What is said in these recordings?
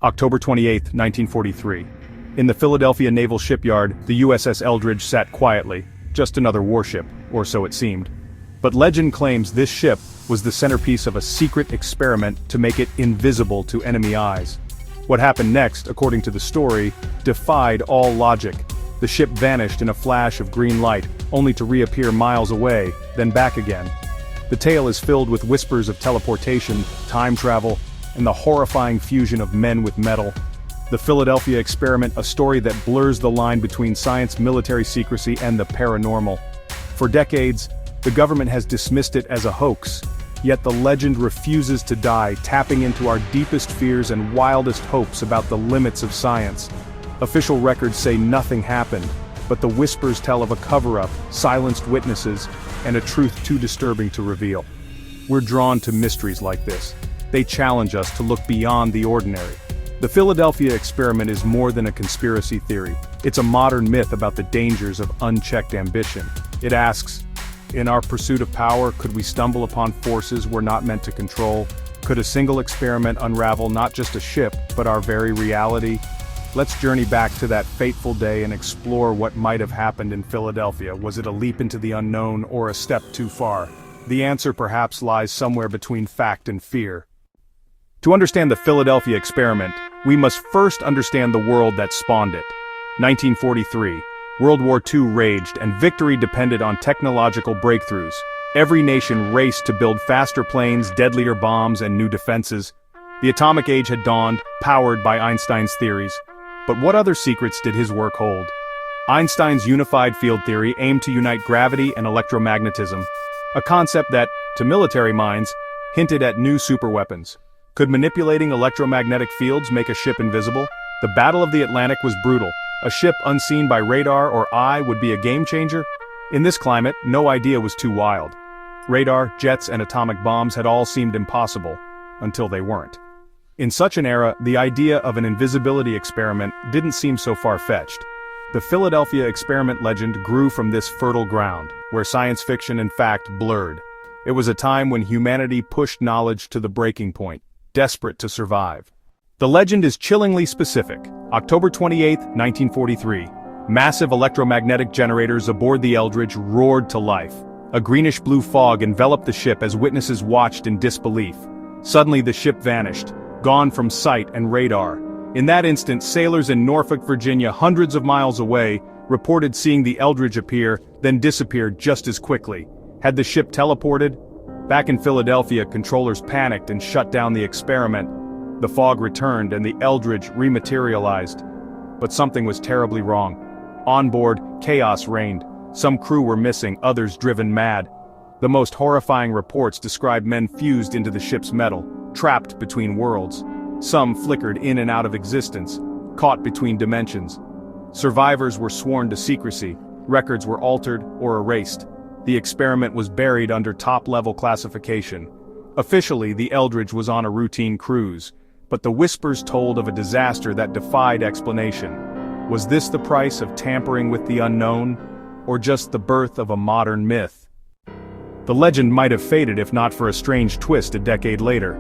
October 28, 1943. In the Philadelphia Naval Shipyard, the USS Eldridge sat quietly, just another warship, or so it seemed. But legend claims this ship was the centerpiece of a secret experiment to make it invisible to enemy eyes. What happened next, according to the story, defied all logic. The ship vanished in a flash of green light, only to reappear miles away, then back again. The tale is filled with whispers of teleportation, time travel, and the horrifying fusion of men with metal. The Philadelphia Experiment, a story that blurs the line between science, military secrecy, and the paranormal. For decades, the government has dismissed it as a hoax, yet the legend refuses to die, tapping into our deepest fears and wildest hopes about the limits of science. Official records say nothing happened, but the whispers tell of a cover-up, silenced witnesses, and a truth too disturbing to reveal. We're drawn to mysteries like this. They challenge us to look beyond the ordinary. The Philadelphia Experiment is more than a conspiracy theory. It's a modern myth about the dangers of unchecked ambition. It asks, in our pursuit of power, could we stumble upon forces we're not meant to control? Could a single experiment unravel not just a ship, but our very reality? Let's journey back to that fateful day and explore what might have happened in Philadelphia. Was it a leap into the unknown or a step too far? The answer perhaps lies somewhere between fact and fear. To understand the Philadelphia Experiment, we must first understand the world that spawned it. 1943. World War II raged and victory depended on technological breakthroughs. Every nation raced to build faster planes, deadlier bombs, and new defenses. The atomic age had dawned, powered by Einstein's theories. But what other secrets did his work hold? Einstein's unified field theory aimed to unite gravity and electromagnetism, a concept that, to military minds, hinted at new superweapons. Could manipulating electromagnetic fields make a ship invisible? The Battle of the Atlantic was brutal. A ship unseen by radar or eye would be a game-changer? In this climate, no idea was too wild. Radar, jets, and atomic bombs had all seemed impossible, until they weren't. In such an era, the idea of an invisibility experiment didn't seem so far-fetched. The Philadelphia Experiment legend grew from this fertile ground, where science fiction and fact blurred. It was a time when humanity pushed knowledge to the breaking point, desperate to survive. The legend is chillingly specific. October 28, 1943. Massive electromagnetic generators aboard the Eldridge roared to life. A greenish-blue fog enveloped the ship as witnesses watched in disbelief. Suddenly the ship vanished, gone from sight and radar. In that instant, sailors in Norfolk, Virginia, hundreds of miles away, reported seeing the Eldridge appear, then disappear just as quickly. Had the ship teleported? Back in Philadelphia, controllers panicked and shut down the experiment. The fog returned and the Eldridge rematerialized. But something was terribly wrong. On board, chaos reigned. Some crew were missing, others driven mad. The most horrifying reports described men fused into the ship's metal, trapped between worlds. Some flickered in and out of existence, caught between dimensions. Survivors were sworn to secrecy, records were altered or erased. The experiment was buried under top-level classification. Officially, the Eldridge was on a routine cruise, but the whispers told of a disaster that defied explanation. Was this the price of tampering with the unknown, or just the birth of a modern myth? The legend might have faded if not for a strange twist a decade later.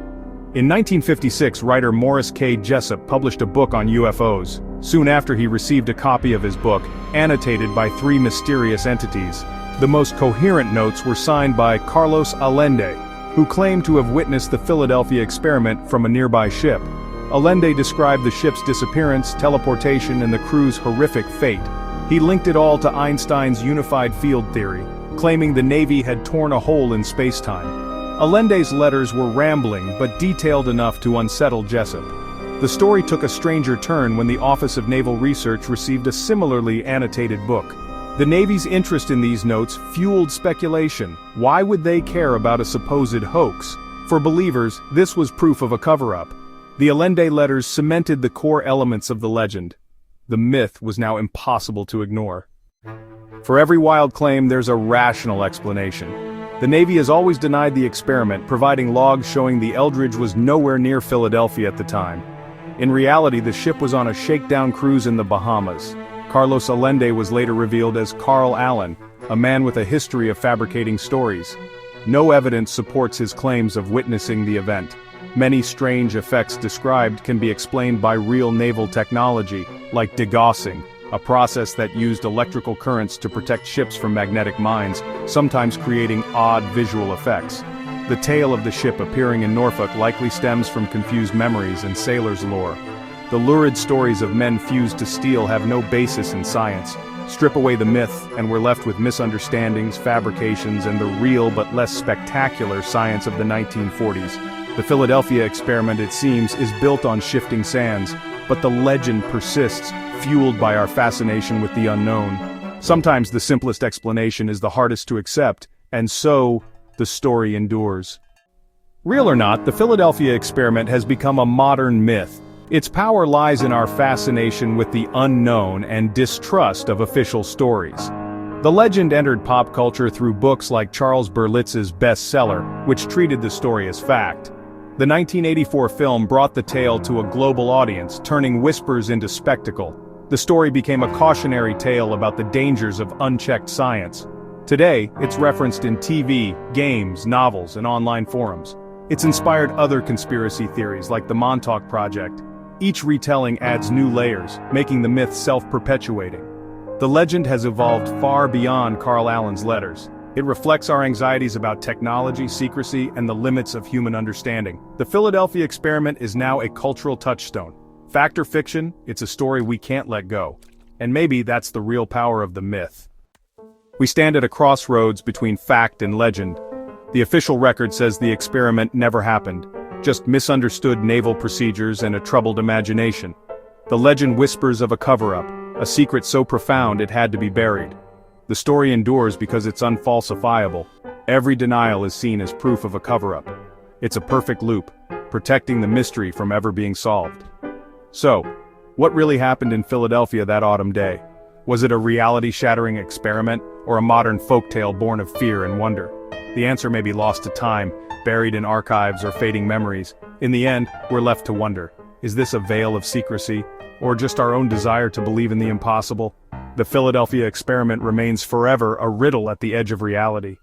In 1956, writer Morris K. Jessup published a book on UFOs. Soon after, he received a copy of his book, annotated by 3 mysterious entities. The most coherent notes were signed by Carlos Allende, who claimed to have witnessed the Philadelphia Experiment from a nearby ship. Allende described the ship's disappearance, teleportation, and the crew's horrific fate. He linked it all to Einstein's unified field theory, claiming the Navy had torn a hole in space-time. Allende's letters were rambling but detailed enough to unsettle Jessup. The story took a stranger turn when the Office of Naval Research received a similarly annotated book. The Navy's interest in these notes fueled speculation. Why would they care about a supposed hoax? For believers, this was proof of a cover-up. The Allende letters cemented the core elements of the legend. The myth was now impossible to ignore. For every wild claim, there's a rational explanation. The Navy has always denied the experiment, providing logs showing the Eldridge was nowhere near Philadelphia at the time. In reality, the ship was on a shakedown cruise in the Bahamas. Carlos Allende was later revealed as Carl Allen, a man with a history of fabricating stories. No evidence supports his claims of witnessing the event. Many strange effects described can be explained by real naval technology, like degaussing, a process that used electrical currents to protect ships from magnetic mines, sometimes creating odd visual effects. The tale of the ship appearing in Norfolk likely stems from confused memories and sailors' lore. The lurid stories of men fused to steel have no basis in science. Strip away the myth, and we're left with misunderstandings, fabrications, and the real but less spectacular science of the 1940s. The Philadelphia experiment, it seems, is built on shifting sands, but the legend persists, fueled by our fascination with the unknown. Sometimes the simplest explanation is the hardest to accept, and so, the story endures. Real or not, the Philadelphia experiment has become a modern myth. Its power lies in our fascination with the unknown and distrust of official stories. The legend entered pop culture through books like Charles Berlitz's bestseller, which treated the story as fact. The 1984 film brought the tale to a global audience, turning whispers into spectacle. The story became a cautionary tale about the dangers of unchecked science. Today, it's referenced in TV, games, novels, and online forums. It's inspired other conspiracy theories like the Montauk Project. Each retelling adds new layers, making the myth self-perpetuating. The legend has evolved far beyond Carl Allen's letters. It reflects our anxieties about technology, secrecy, and the limits of human understanding. The Philadelphia experiment is now a cultural touchstone. Fact or fiction, it's a story we can't let go. And maybe that's the real power of the myth. We stand at a crossroads between fact and legend. The official record says the experiment never happened, just misunderstood naval procedures and a troubled imagination. The legend whispers of a cover-up, a secret so profound it had to be buried. The story endures because it's unfalsifiable. Every denial is seen as proof of a cover-up. It's a perfect loop, protecting the mystery from ever being solved. So, what really happened in Philadelphia that autumn day? Was it a reality-shattering experiment, or a modern folktale born of fear and wonder? The answer may be lost to time, buried in archives or fading memories. In the end, we're left to wonder, is this a veil of secrecy, or just our own desire to believe in the impossible? The Philadelphia experiment remains forever a riddle at the edge of reality.